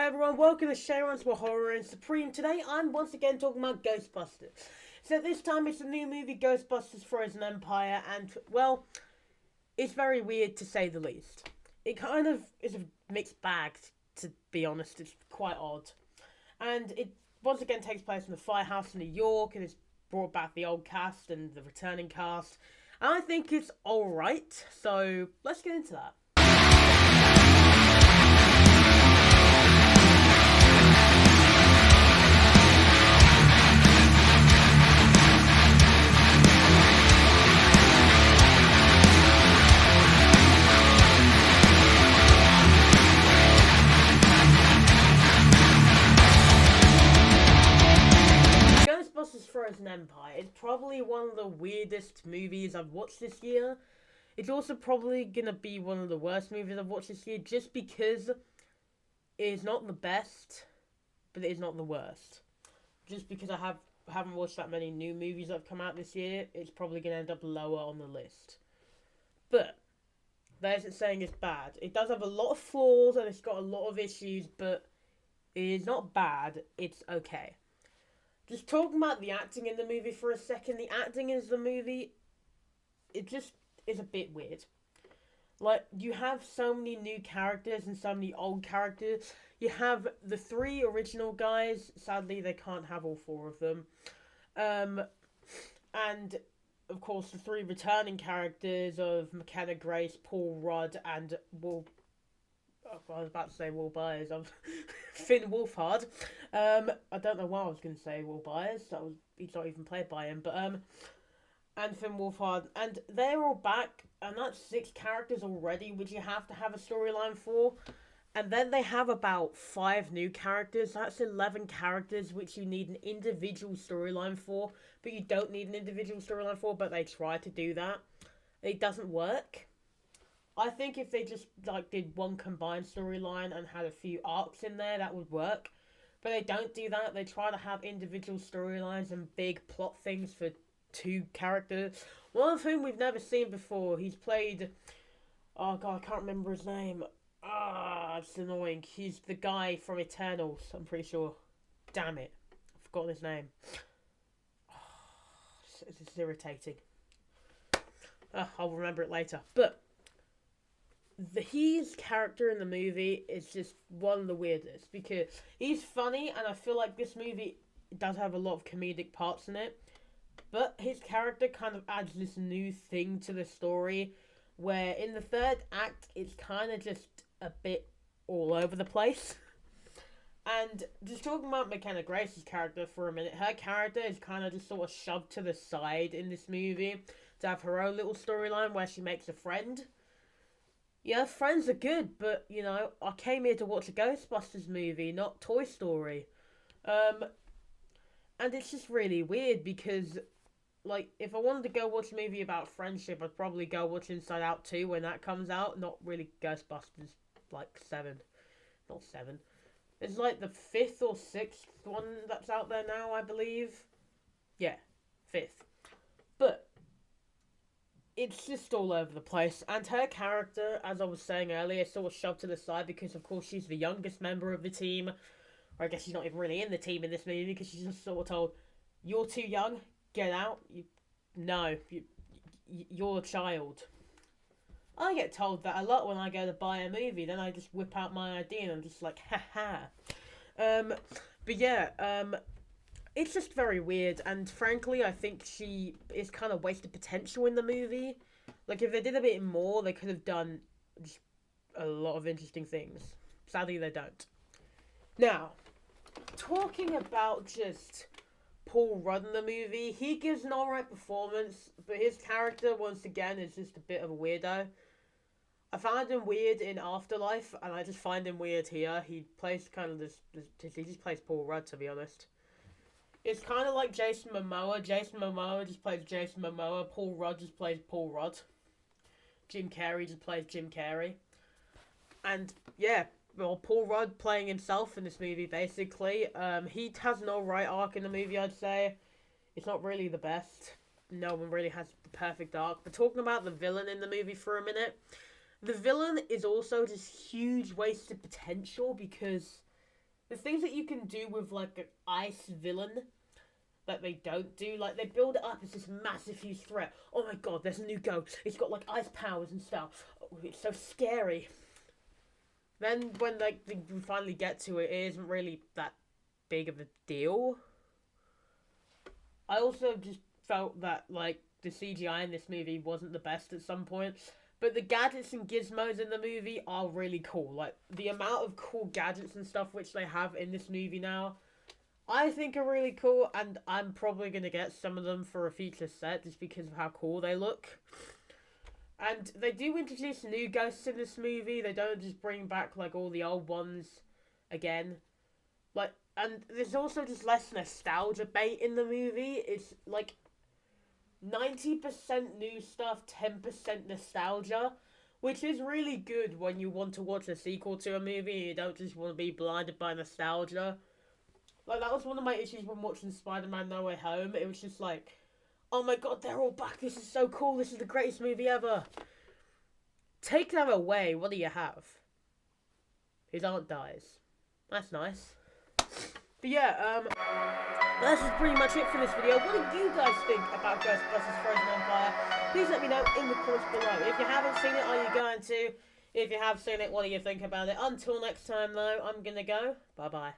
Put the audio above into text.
everyone, welcome to Shearants where horror and supreme. Today I'm once again talking about Ghostbusters. So this time it's the new movie Ghostbusters Frozen Empire, and well, it's very weird to say the least. It kind of is a mixed bag, to be honest. It's quite odd. And it once again takes place in the firehouse in New York, and it's brought back the old cast and the returning cast. And I think it's alright, so let's get into that. Ghostbusters Frozen Empire is probably one of the weirdest movies I've watched this year. It's also probably gonna be one of the worst movies I've watched this year just because it is not the best, but it is not the worst. Just because I haven't watched that many new movies that have come out this year, it's probably gonna end up lower on the list. But that isn't saying it's bad. It does have a lot of flaws and it's got a lot of issues, but it is not bad, it's okay. Just talking about the acting in the movie for a second, the acting in the movie, it just is a bit weird. Like, you have so many new characters and so many old characters. You have the three original guys, sadly they can't have all four of them. And, of course, the three returning characters of McKenna Grace, Paul Rudd, and I was about to say Will Byers. Finn Wolfhard. I don't know why I was going to say Will Byers. He's not even played by him, but and Finn Wolfhard, and they're all back, and that's 6 characters already, which you have to have a storyline for. And then they have about 5 new characters. That's 11 characters, which you need an individual storyline for, but you don't need an individual storyline for. But they try to do that. It doesn't work. I think if they just did one combined storyline and had a few arcs in there, that would work. But they don't do that. They try to have individual storylines and big plot things for 2 characters. One of whom we've never seen before. He's played... Oh god, I can't remember his name. It's annoying. He's the guy from Eternals, I'm pretty sure. Damn it. I've forgotten his name. It's irritating. I'll remember it later. But... his character in the movie is just one of the weirdest because he's funny, and I feel like this movie does have a lot of comedic parts in it, but his character kind of adds this new thing to the story where in the third act it's kind of just a bit all over the place. And just talking about McKenna Grace's character for a minute, her character is kind of just sort of shoved to the side in this movie to have her own little storyline where she makes a friend. Yeah, friends are good, but, I came here to watch a Ghostbusters movie, not Toy Story. And it's just really weird because, if I wanted to go watch a movie about friendship, I'd probably go watch Inside Out 2 when that comes out, not really Ghostbusters, 7. Not 7. It's the 5th or 6th one that's out there now, I believe. Yeah, 5th. But it's just all over the place, and her character, as I was saying earlier, is sort of shoved to the side because, of course, she's the youngest member of the team. Or I guess she's not even really in the team in this movie because she's just sort of told, "You're too young, get out." You're a child. I get told that a lot when I go to buy a movie. Then I just whip out my ID and I'm just like, haha. But yeah, it's just very weird, and frankly, I think she is kind of wasted potential in the movie. If they did a bit more, they could have done just a lot of interesting things. Sadly, they don't. Now, talking about just Paul Rudd in the movie, he gives an alright performance, but his character, once again, is just a bit of a weirdo. I found him weird in Afterlife, and I just find him weird here. He plays kind of he just plays Paul Rudd, to be honest. It's kind of like Jason Momoa. Jason Momoa just plays Jason Momoa. Paul Rudd just plays Paul Rudd. Jim Carrey just plays Jim Carrey. And, yeah, Paul Rudd playing himself in this movie, basically. He has an alright arc in the movie, I'd say. It's not really the best. No one really has the perfect arc. But talking about the villain in the movie for a minute, The villain is also just huge wasted potential because the things that you can do with like an ice villain that they don't do. Like, they build it up as this massive, huge threat. Oh my god, there's a new ghost. It's got like ice powers and stuff. Oh, it's so scary. Then when like we finally get to it, it isn't really that big of a deal. I also just felt that like the CGI in this movie wasn't the best at some points. But the gadgets and gizmos in the movie are really cool. Like, the amount of cool gadgets and stuff which they have in this movie now, I think are really cool, and I'm probably going to get some of them for a future set just because of how cool they look. And they do introduce new ghosts in this movie. They don't just bring back, like, all the old ones again. Like, and there's also just less nostalgia bait in the movie. It's, like, 90% new stuff, 10% nostalgia, which is really good when you want to watch a sequel to a movie and you don't just want to be blinded by nostalgia. Like, that was one of my issues when watching Spider-Man No Way Home. It was just like, oh my god, they're all back, this is so cool, this is the greatest movie ever. Take that away, what do you have? His aunt dies. That's nice. But yeah, that's just pretty much it for this video. What do you guys think about Ghostbusters Frozen Empire? Please let me know in the comments below. If you haven't seen it, are you going to? If you have seen it, what do you think about it? Until next time, though, I'm gonna go. Bye-bye.